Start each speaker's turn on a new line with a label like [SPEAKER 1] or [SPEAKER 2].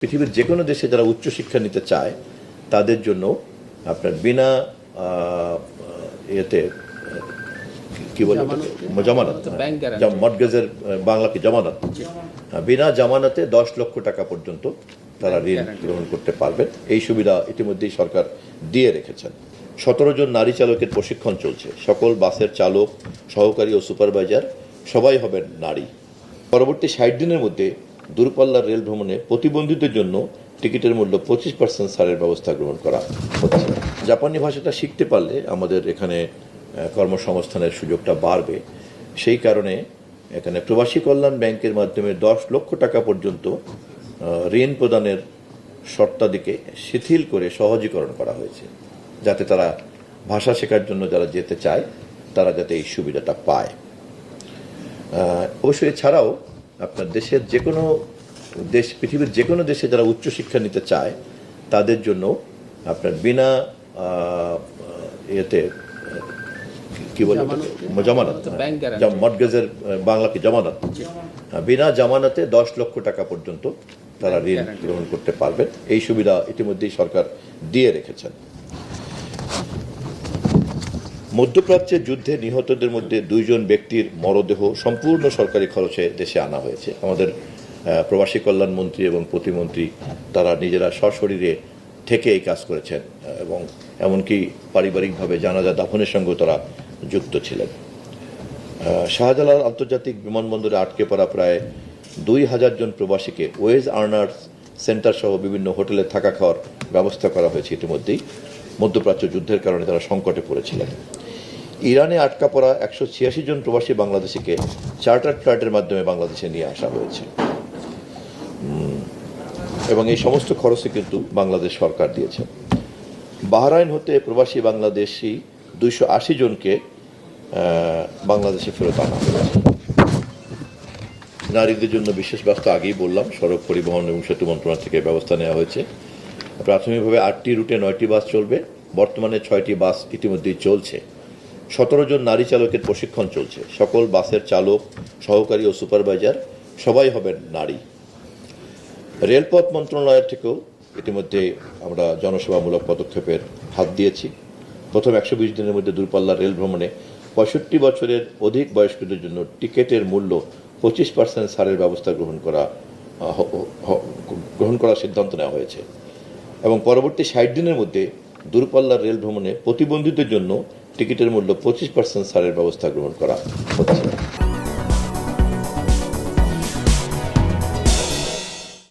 [SPEAKER 1] পৃথিবীর যে কোনো দেশে যারা উচ্চশিক্ষা নিতে চায় তাদের জন্য আপনার বিনা ইয়েতে কি বলে জামানত মর্টগেজের বাংলা কি জামানত বিনা জামানতে 10 লক্ষ টাকা পর্যন্ত তারা ঋণ গ্রহণ করতে পারবেন। এই সুবিধা ইতিমধ্যেই সরকার দিয়ে রেখেছেন। 17 জন নারী চালকের প্রশিক্ষণ চলছে। সকল বাসের চালক, সহকারী ও সুপারভাইজার সবাই হবেন নারী। পরবর্তী 60 দিনের মধ্যে দূরপাল্লার রেল ভ্রমণে প্রতিবন্ধীদের জন্য টিকিটের মূল্য 25% ছাড়ের ব্যবস্থা গ্রহণ করা হচ্ছে। জাপানি ভাষাটা শিখতে পারলে আমাদের এখানে কর্মসংস্থানের সুযোগটা বাড়বে। সেই কারণে এখানে প্রবাসী কল্যাণ ব্যাংকের মাধ্যমে 10 লক্ষ টাকা পর্যন্ত ঋণ প্রদানের শর্তাদিকে শিথিল করে সহজীকরণ করা হয়েছে, যাতে তারা ভাষা শেখার জন্য যারা যেতে চায় তারা যাতে এই সুবিধাটা পায়। অবশ্যই এছাড়াও আপনার দেশের যে কোনো দেশ, পৃথিবীর যে কোনো দেশে যারা উচ্চশিক্ষা নিতে চায় তাদের জন্য আপনার বিনা ইয়েতে কি বলে জামানত মর্টগেজের বাংলা কি জামানত বিনা জামানতে 10 লক্ষ টাকা পর্যন্ত তারা ঋণ গ্রহণ করতে পারবেন। এই সুবিধা ইতিমধ্যেই সরকার দিয়ে রেখেছেন। মধ্যপ্রাচ্যে যুদ্ধে নিহতদের মধ্যে 2 জন ব্যক্তির মরদেহ সম্পূর্ণ সরকারি খরচে দেশে আনা হয়েছে। আমাদের প্রবাসী কল্যাণ মন্ত্রী এবং প্রতিমন্ত্রী তারা নিজেরা সশরীরে থেকে এই কাজ করেছেন এবং এমনকি পারিবারিকভাবে জানাজা দাফনের সঙ্গে তারা যুক্ত ছিলেন। শাহজালাল আন্তর্জাতিক বিমানবন্দরে আটকে পড়া প্রায় 2000 জন প্রবাসীকে ওয়েজ আর্নার্স সেন্টার সহ বিভিন্ন হোটেলে থাকা খাওয়ার ব্যবস্থা করা হয়েছে। ইতিমধ্যেই মধ্যপ্রাচ্য যুদ্ধের কারণে তারা সংকটে পড়েছিলেন। ইরানে আটকা পড়া 186 জন প্রবাসী বাংলাদেশিকে চার্টার্ড ফ্লাইটের মাধ্যমে বাংলাদেশে নিয়ে আসা হয়েছে এবং এই সমস্ত খরচে কিন্তু বাংলাদেশ সরকার দিয়েছে। বাহরাইন হতে প্রবাসী বাংলাদেশি 280 জনকে বাংলাদেশে ফেরত আনা হয়েছে। নারীদের জন্য বিশেষ ব্যবস্থা আগেই বললাম, সড়ক পরিবহন এবং সেতু মন্ত্রণালয় থেকে ব্যবস্থা নেওয়া হয়েছে। প্রাথমিকভাবে 8টি রুটে 9টি বাস চলবে। বর্তমানে 6টি বাস ইতিমধ্যেই চলছে। 17 জন নারী চালকের প্রশিক্ষণ চলছে। সকল বাসের চালক, সহকারী ও সুপারভাইজার সবাই হবেন নারী। রেলপথ মন্ত্রণালয়ের থেকেও ইতিমধ্যে আমরা জনসেবামূলক পদক্ষেপের হাত দিয়েছি। প্রথম 120 দিনের মধ্যে দূরপাল্লার রেল ভ্রমণে 65 বছরের অধিক বয়স্কদের জন্য টিকিটের মূল্য 25% ছাড়ের ব্যবস্থা গ্রহণ করার সিদ্ধান্ত নেওয়া হয়েছে এবং পরবর্তী 60 দিনের মধ্যে দূরপাল্লার রেল ভ্রমণে প্রতিবন্ধীদের জন্য টিকিটের মূল্য 25% ছাড়ের ব্যবস্থা গ্রহণ করা হচ্ছে।